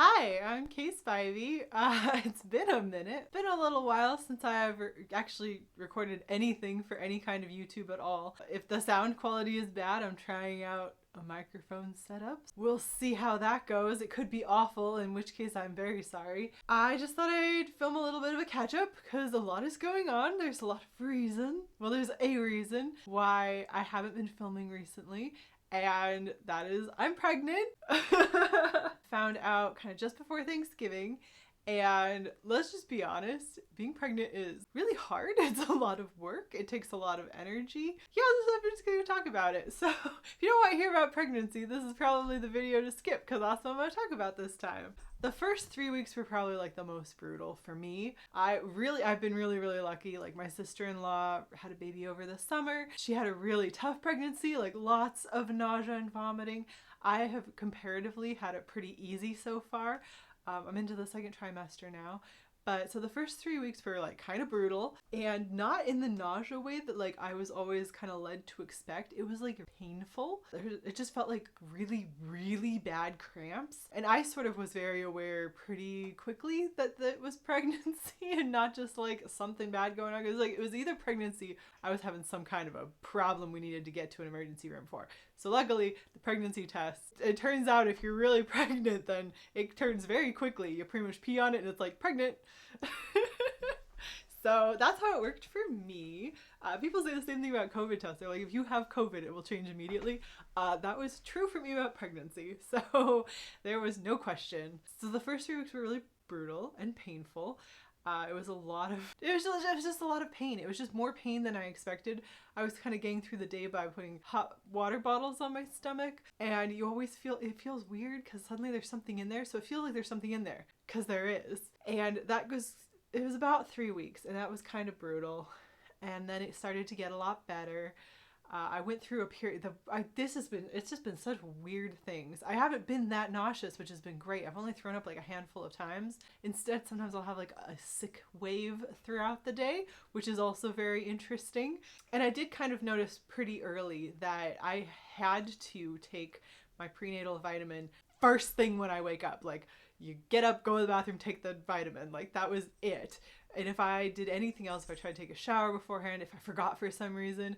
Hi, I'm Kaye Spivey. It's been a minute. Been a little while since I ever actually recorded anything for any kind of YouTube at all. If the sound quality is bad, I'm trying out a microphone setup. We'll see how that goes. It could be awful, in which case I'm very sorry. I just thought I'd film a little bit of a catch-up because a lot is going on. There's a lot of reason. Well, there's a reason why I haven't been filming recently. And that is I'm pregnant. Found out kind of just before Thanksgiving, and let's just be honest, being pregnant is really hard. It's a lot of work. It takes a lot of energy. Yeah, I'm just gonna talk about it. So if you don't want to hear about pregnancy, this is probably the video to skip because that's what I'm gonna talk about this time. The first 3 weeks were probably like the most brutal for me. I've been really lucky. Like my sister-in-law had a baby over the summer. She had a really tough pregnancy, like lots of nausea and vomiting. I have comparatively had it pretty easy so far. I'm into the second trimester now. But so the first 3 weeks were like kind of brutal, and not in the nausea way that like I was always kind of led to expect. It was like painful. It just felt like really bad cramps. And I sort of was very aware pretty quickly that that was pregnancy and not just like something bad going on. It was either pregnancy, I was having some kind of a problem we needed to get to an emergency room for. So luckily, the pregnancy test, it turns out if you're really pregnant, then it turns very quickly. You pretty much pee on it and it's like, pregnant. So that's how it worked for me. People say the same thing about COVID tests. They're like, if you have COVID, it will change immediately. That was true for me about pregnancy. So there was no question. So the first 3 weeks were really brutal and painful. It was just a lot of pain. It was just more pain than I expected. I was kind of getting through the day by putting hot water bottles on my stomach, and you always feel, it feels weird because suddenly there's something in there. So it feels like there's something in there because there is. And it was about 3 weeks, and that was kind of brutal. And then it started to get a lot better. I went through a period, it's just been such weird things. I haven't been that nauseous, which has been great. I've only thrown up like a handful of times. Instead, sometimes I'll have like a sick wave throughout the day, which is also very interesting. And I did kind of notice pretty early that I had to take my prenatal vitamin first thing when I wake up. Like, you get up, go to the bathroom, take the vitamin. Like, that was it. And if I did anything else, if I tried to take a shower beforehand, if I forgot for some reason,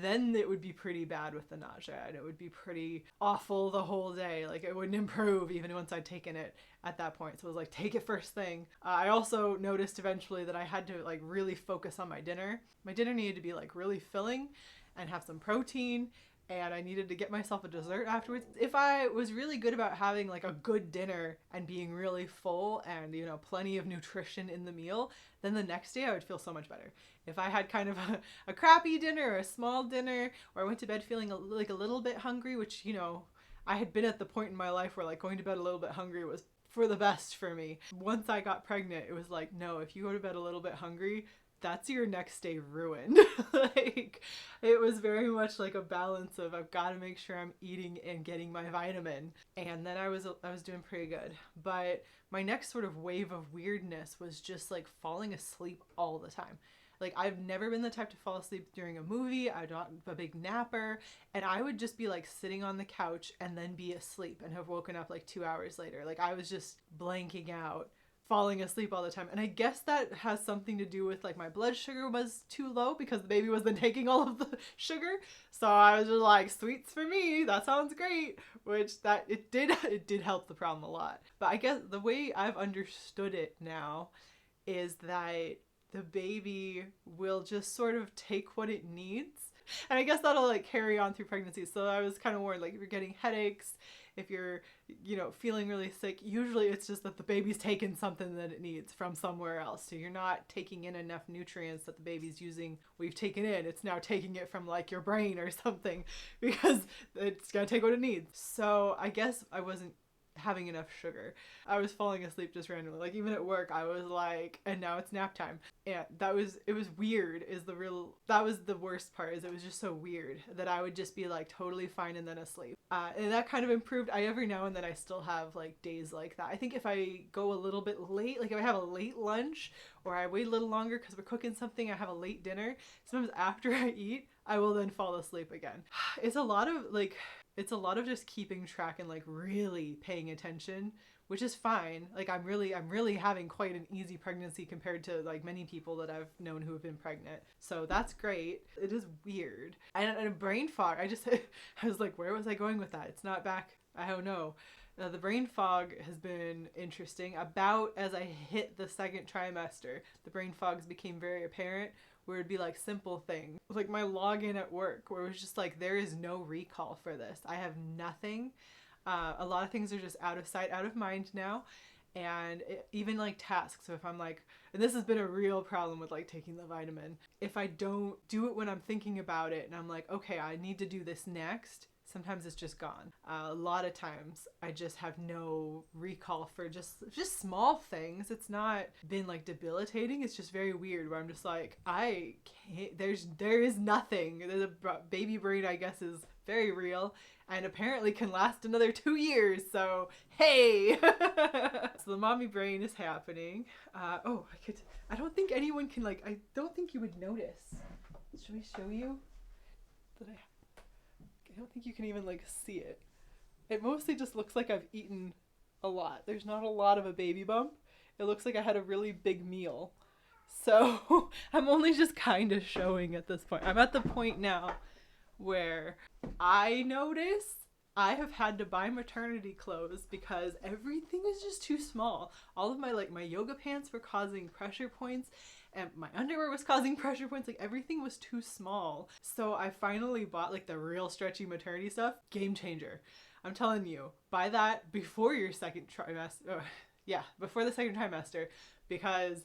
then it would be pretty bad with the nausea, and it would be pretty awful the whole day. Like, it wouldn't improve even once I'd taken it at that point. So it was like, take it first thing. I also noticed eventually that I had to like really focus on my dinner. My dinner needed to be like really filling and have some protein, and I needed to get myself a dessert afterwards. If I was really good about having like a good dinner and being really full and, you know, plenty of nutrition in the meal, then the next day I would feel so much better. If I had kind of a crappy dinner or a small dinner, or I went to bed feeling like a little bit hungry, which, you know, I had been at the point in my life where like going to bed a little bit hungry was for the best for me. Once I got pregnant, it was like, no, if you go to bed a little bit hungry, that's your next day ruined. Like, it was very much like a balance of, I've got to make sure I'm eating and getting my vitamin. And then I was doing pretty good. But my next sort of wave of weirdness was just like falling asleep all the time. Like, I've never been the type to fall asleep during a movie. I'm not a big napper. And I would just be like sitting on the couch and then be asleep and have woken up like 2 hours later. Like, I was just blanking out, falling asleep all the time. And I guess that has something to do with like my blood sugar was too low because the baby wasn't taking all of the sugar. So I was just like, sweets for me, that sounds great. Which that it did help the problem a lot. But I guess the way I've understood it now is that the baby will just sort of take what it needs. And I guess that'll like carry on through pregnancy. So I was kind of worried, like, if you're getting headaches, if you're, you know, feeling really sick, usually it's just that the baby's taken something that it needs from somewhere else. So you're not taking in enough nutrients that the baby's using, we've taken in. It's now taking it from like your brain or something because it's gonna take what it needs. So I guess I wasn't having enough sugar. I was falling asleep just randomly. Like, even at work, I was like, and now it's nap time. And it was weird that was the worst part, is it was just so weird that I would just be like totally fine and then asleep. And that kind of improved. Every now and then I still have like days like that. I think if I go a little bit late, like if I have a late lunch or I wait a little longer because we're cooking something, I have a late dinner, sometimes after I eat, I will then fall asleep again. It's a lot of just keeping track and like really paying attention which is fine. Like I'm really having quite an easy pregnancy compared to like many people that I've known who have been pregnant. So that's great. It is weird. And a brain fog. I was like, where was I going with that? It's not back. I don't know. The brain fog has been interesting. About as I hit the second trimester, the brain fogs became very apparent, where it'd be like simple things. Like my login at work, where it was just like, there is no recall for this. I have nothing. A lot of things are just out of sight, out of mind now. And even like tasks. So if I'm like, and this has been a real problem with like taking the vitamin, if I don't do it when I'm thinking about it and I'm like, okay, I need to do this next, sometimes it's just gone. A lot of times I just have no recall for just small things. It's not been like debilitating. It's just very weird where I'm just like, I can't, there is nothing. The baby brain, I guess, is very real and apparently can last another 2 years. So, hey! So the mommy brain is happening. I don't think anyone can I don't think you would notice. Should we show you? I don't think you can even see it. It mostly just looks like I've eaten a lot. There's not a lot of a baby bump. It looks like I had a really big meal. So I'm only just kind of showing at this point. I'm at the point now where I notice I have had to buy maternity clothes because everything is just too small. All of my yoga pants were causing pressure points and my underwear was causing pressure points. Everything was too small. So I finally bought the real stretchy maternity stuff. Game changer. I'm telling you, buy that before your second trimester. Before the second trimester, because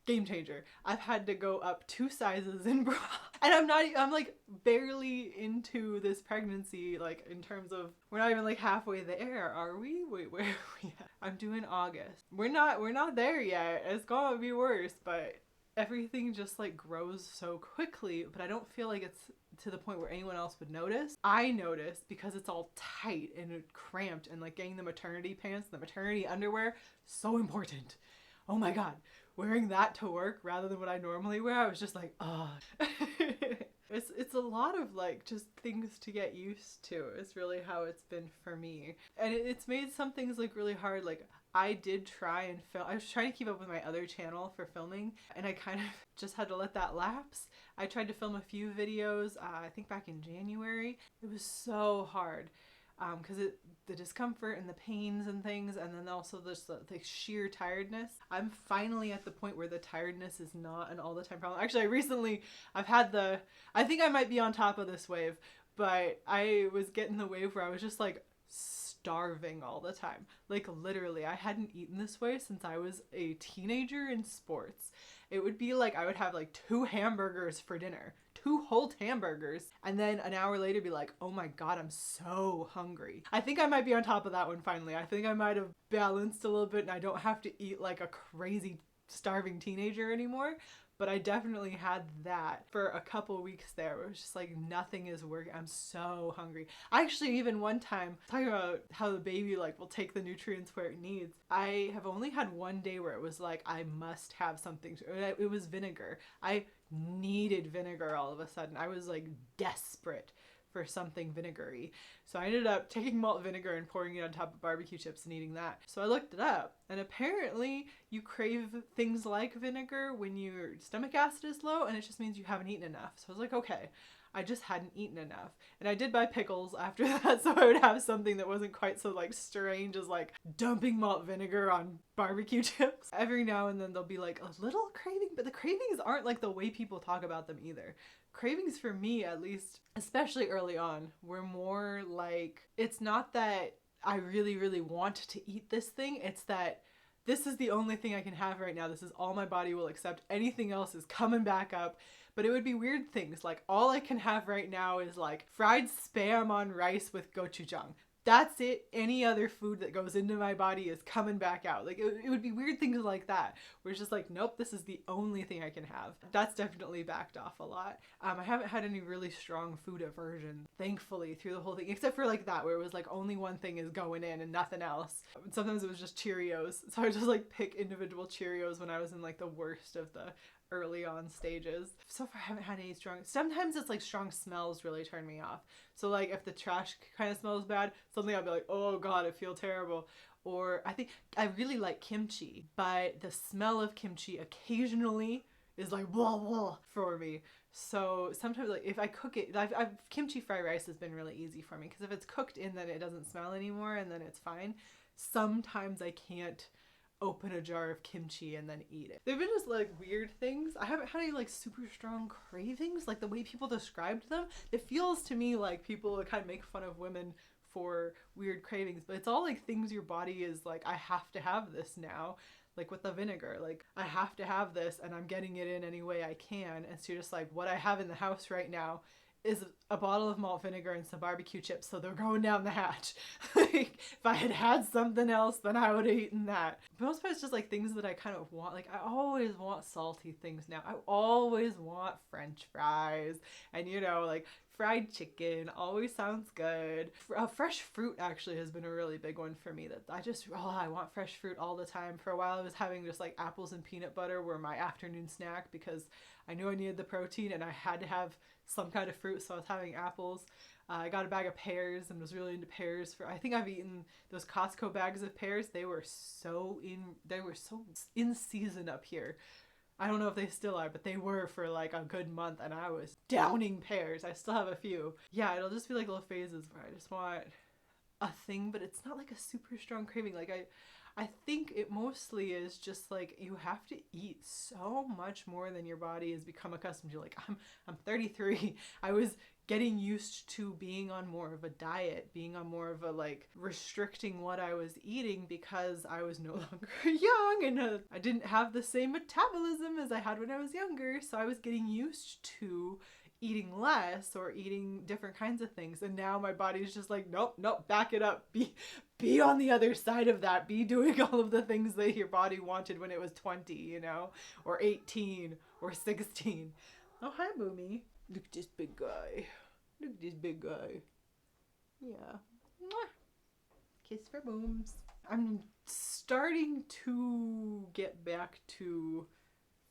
game changer. I've had to go up 2 sizes in bra. And I'm barely into this pregnancy, in terms of, we're not even halfway there, are we? Wait, where are we at? I'm due in August. We're not there yet. It's gonna be worse, but everything just grows so quickly, but I don't feel like it's to the point where anyone else would notice. I notice because it's all tight and cramped, and getting the maternity pants, the maternity underwear, so important. Oh my God. Wearing that to work rather than what I normally wear, I was just ugh. It's a lot of just things to get used to. It's really how it's been for me. And it's made some things really hard. I did try and film. I was trying to keep up with my other channel for filming, and I kind of just had to let that lapse. I tried to film a few videos, I think back in January. It was so hard. Because the discomfort and the pains and things, and then also the sheer tiredness. I'm finally at the point where the tiredness is not an all the time problem. Actually, I think I might be on top of this wave, but I was getting the wave where I was just starving all the time. Literally, I hadn't eaten this way since I was a teenager in sports. It would be I would have 2 hamburgers for dinner. 2 whole hamburgers, and then an hour later be oh my God, I'm so hungry. I think I might be on top of that one finally. I think I might have balanced a little bit and I don't have to eat like a crazy starving teenager anymore. But I definitely had that for a couple weeks there. It was just nothing is working. I'm so hungry. I actually even one time, talking about how the baby will take the nutrients where it needs, I have only had one day where it was I must have something. It was vinegar. I needed vinegar all of a sudden. I was desperate for something vinegary. So I ended up taking malt vinegar and pouring it on top of barbecue chips and eating that. So I looked it up, and apparently you crave things like vinegar when your stomach acid is low, and it just means you haven't eaten enough. So I was okay, I just hadn't eaten enough. And I did buy pickles after that, so I would have something that wasn't quite so strange as dumping malt vinegar on barbecue chips. Every now and then there'll be a little craving, but the cravings aren't the way people talk about them either. Cravings for me, at least, especially early on, were more it's not that I really, really want to eat this thing. It's that this is the only thing I can have right now. This is all my body will accept. Anything else is coming back up. But it would be weird things. All I can have right now is fried spam on rice with gochujang. That's it. Any other food that goes into my body is coming back out. It would be weird things like that, where it's just nope, this is the only thing I can have. That's definitely backed off a lot. I haven't had any really strong food aversion, thankfully, through the whole thing, except for that, where it was only one thing is going in and nothing else. Sometimes it was just Cheerios. So I would just pick individual Cheerios when I was in the worst of the early on stages. So far I haven't had any strong, sometimes it's strong smells really turn me off. So if the trash kind of smells bad, suddenly I'll be oh God, I feel terrible. Or I think I really like kimchi, but the smell of kimchi occasionally is like blah blah for me. So sometimes like if I cook it, kimchi fried rice has been really easy for me because if it's cooked in, then it doesn't smell anymore and then it's fine. Sometimes I can't open a jar of kimchi and then eat it. They've been just like weird things. I haven't had any like super strong cravings, like the way people described them. It feels to me like people kind of make fun of women for weird cravings, but it's all like things your body is like, I have to have this now. Like with the vinegar, like I have to have this and I'm getting it in any way I can. And so you're just like, what I have in the house right now is a bottle of malt vinegar and some barbecue chips, so they're going down the hatch. Like if I had had something else, then I would have eaten that. But most of it's just like things that I kind of want. Like I always want salty things now. I always want French fries and like fried chicken always sounds good. Fresh fruit actually has been a really big one for me, that I want fresh fruit all the time. For a while I was having just like apples and peanut butter were my afternoon snack because I knew I needed the protein and I had to have some kind of fruit, so I was having apples. I got a bag of pears and was really into pears. I think I've eaten those Costco bags of pears. They were so in season up here. I don't know if they still are, but they were for like a good month and I was downing pears. I still have a few. Yeah, it'll just be like little phases where I just want a thing, but it's not like a super strong craving. Like I think it mostly is just like you have to eat so much more than your body has become accustomed to. Like I'm 33. I was getting used to being on more of a diet, being on more of a like restricting what I was eating because I was no longer young and I didn't have the same metabolism as I had when I was younger. So I was getting used to eating less or eating different kinds of things, and now my body's just like, nope, back it up, be on the other side of that, be doing all of the things that your body wanted when it was 20, or 18 or 16. Oh, hi Boomy. Look at this big guy. Yeah. Mwah. Kiss for Booms. I'm starting to get back to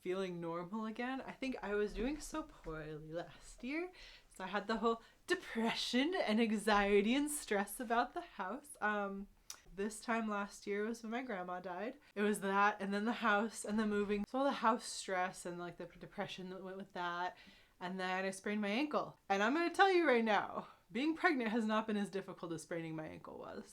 feeling normal again. I think I was doing so poorly last year. So I had the whole depression and anxiety and stress about the house. This time last year was when my grandma died. It was that, and then the house, and the moving. So all the house stress and like the depression that went with that. And then I sprained my ankle. And I'm going to tell you right now, being pregnant has not been as difficult as spraining my ankle was.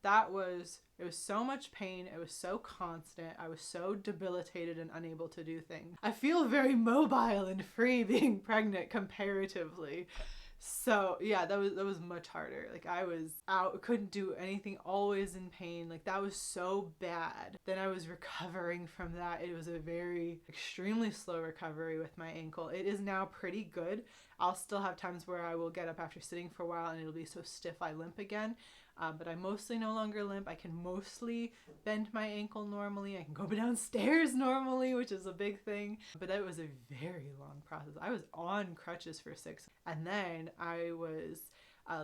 It was so much pain. It was so constant. I was so debilitated and unable to do things. I feel very mobile and free being pregnant comparatively. So yeah, that was much harder. Like I was out, couldn't do anything, always in pain. Like that was so bad. Then I was recovering from that. It was a very extremely slow recovery with my ankle. It is now pretty good. I'll still have times where I will get up after sitting for a while and it'll be so stiff I limp again. But I mostly no longer limp. I can mostly bend my ankle normally. I can go downstairs normally, which is a big thing. But it was a very long process. I was on crutches for 6. And then I was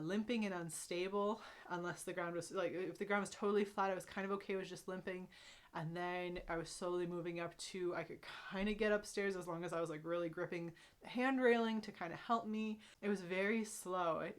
limping and unstable unless the ground was, like, if the ground was totally flat, I was kind of okay with just limping. And then I was slowly moving up to, I could kind of get upstairs as long as I was like really gripping the hand railing to kind of help me. It was very slow. It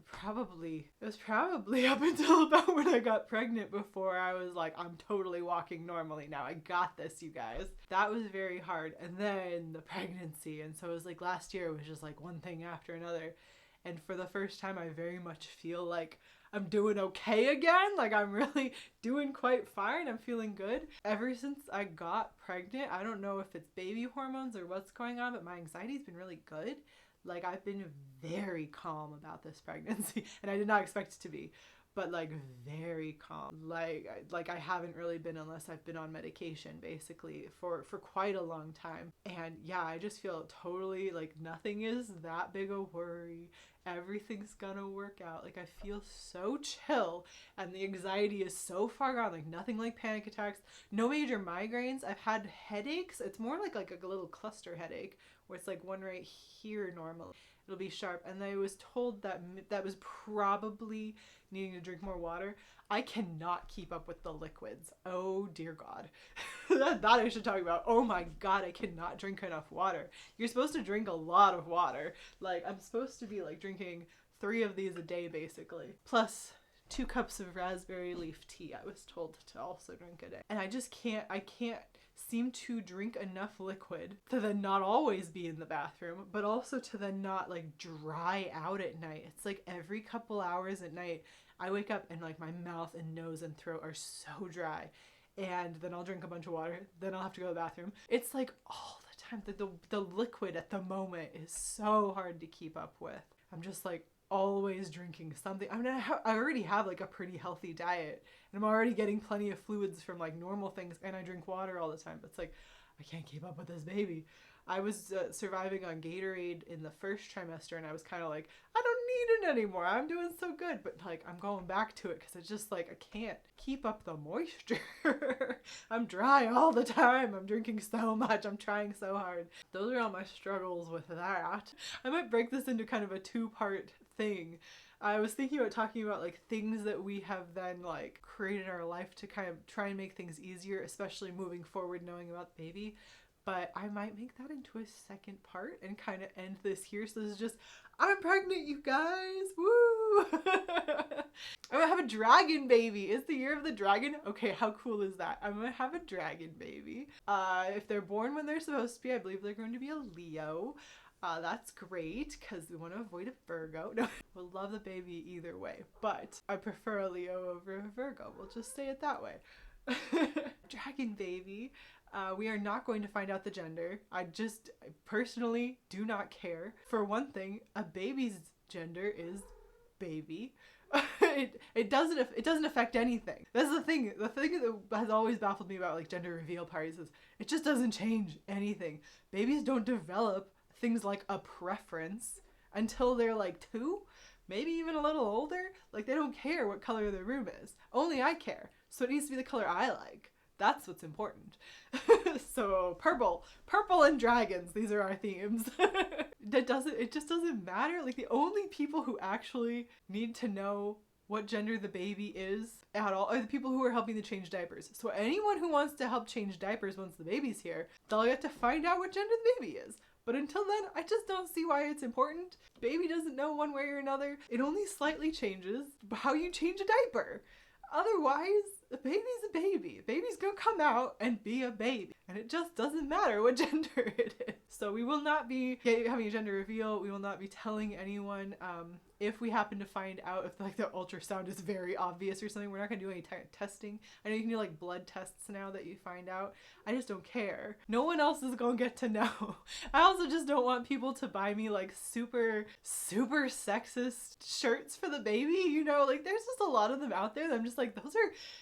was probably up until about when I got pregnant before I was like, I'm totally walking normally now. I got this, you guys. That was very hard. And then the pregnancy. And so it was like last year, it was just like one thing after another. And for the first time, I very much feel like I'm doing okay again. Like I'm really doing quite fine. I'm feeling good. Ever since I got pregnant, I don't know if it's baby hormones or what's going on, but my anxiety's been really good. Like I've been very calm about this pregnancy and I did not expect it to be, but like very calm. Like I haven't really been unless I've been on medication basically for quite a long time. And yeah, I just feel totally like nothing is that big a worry. Everything's gonna work out. Like I feel so chill and the anxiety is so far gone. Like nothing like panic attacks, no major migraines. I've had headaches. It's more like a little cluster headache where it's like one right here normally. It'll be sharp. And I was told that was probably needing to drink more water. I cannot keep up with the liquids. Oh dear God. that I should talk about. Oh my God, I cannot drink enough water. You're supposed to drink a lot of water. Like I'm supposed to be like drinking 3 of these a day basically. Plus 2 cups of raspberry leaf tea, I was told to also drink a day. And I can't seem to drink enough liquid to then not always be in the bathroom, but also to then not like dry out at night. It's like every couple hours at night, I wake up and like my mouth and nose and throat are so dry. And then I'll drink a bunch of water, then I'll have to go to the bathroom. It's like all the time. The liquid at the moment is so hard to keep up with. I'm just like always drinking something. I mean, I already have like a pretty healthy diet, and I'm already getting plenty of fluids from like normal things, and I drink water all the time. But it's like, I can't keep up with this baby. I was surviving on Gatorade in the first trimester, and I was kind of like, I don't need it anymore. I'm doing so good. But like, I'm going back to it because it's just like, I can't keep up the moisture. I'm dry all the time. I'm drinking so much. I'm trying so hard. Those are all my struggles with that. I might break this into kind of a 2-part thing. I was thinking about talking about like things that we have then like created in our life to kind of try and make things easier, especially moving forward knowing about the baby. But I might make that into a 2nd part and kind of end this here. So this is just, I'm pregnant, you guys. Woo! I'm gonna have a dragon baby. It's the year of the dragon. Okay, how cool is that? I'm gonna have a dragon baby. If they're born when they're supposed to be, I believe they're going to be a Leo. That's great because we want to avoid a Virgo. No, we'll love the baby either way, but I prefer a Leo over a Virgo. We'll just say it that way. Dragon baby. We are not going to find out the gender. I personally do not care. For one thing, a baby's gender is baby. It doesn't affect anything. That's the thing. The thing that has always baffled me about like gender reveal parties is it just doesn't change anything. Babies don't develop things like a preference until they're like 2, maybe even a little older. Like they don't care what color their room is. Only I care. So it needs to be the color I like. That's what's important. So purple and dragons, these are our themes. It just doesn't matter. Like the only people who actually need to know what gender the baby is at all are the people who are helping to change diapers. So anyone who wants to help change diapers once the baby's here, they'll get to find out what gender the baby is. But until then, I just don't see why it's important. Baby doesn't know one way or another. It only slightly changes how you change a diaper. Otherwise, a baby's a baby. A baby's gonna come out and be a baby. And it just doesn't matter what gender it is. So we will not be having a gender reveal. We will not be telling anyone. If we happen to find out if like the ultrasound is very obvious or something, we're not gonna do any testing. I know you can do like blood tests now that you find out. I just don't care. No one else is gonna get to know. I also just don't want people to buy me like super sexist shirts for the baby. You know, like there's just a lot of them out there that I'm just like,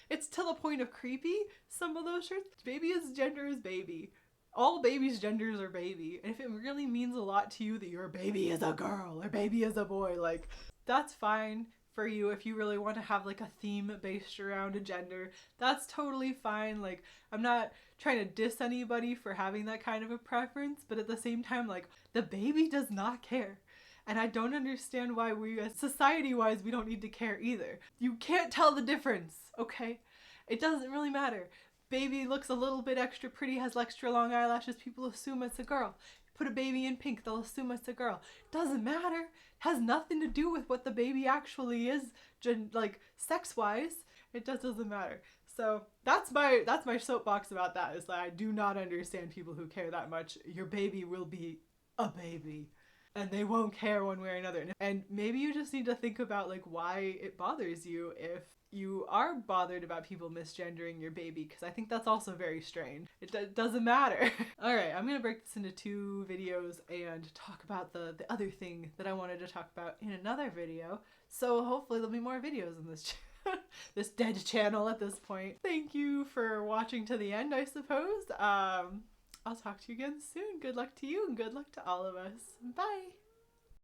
it's to the point of creepy. Some of those shirts. Baby's gender is baby. All babies' genders are baby. And if it really means a lot to you that your baby is a girl or baby is a boy, like that's fine for you. If you really want to have like a theme based around a gender, that's totally fine. Like I'm not trying to diss anybody for having that kind of a preference, but at the same time, like the baby does not care. And I don't understand why we, society-wise, we don't need to care either. You can't tell the difference, okay? It doesn't really matter. Baby looks a little bit extra pretty, has extra long eyelashes, people assume it's a girl. Put a baby in pink, they'll assume it's a girl. Doesn't matter. Has nothing to do with what the baby actually is, like sex-wise. It just doesn't matter. So that's my soapbox about that, is that I do not understand people who care that much. Your baby will be a baby. And they won't care one way or another. And maybe you just need to think about like why it bothers you if you are bothered about people misgendering your baby, because I think that's also very strange. It doesn't matter. All right, I'm gonna break this into 2 videos and talk about the other thing that I wanted to talk about in another video. So hopefully there'll be more videos in this this dead channel at this point. Thank you for watching to the end, I suppose. I'll talk to you again soon. Good luck to you and good luck to all of us. Bye!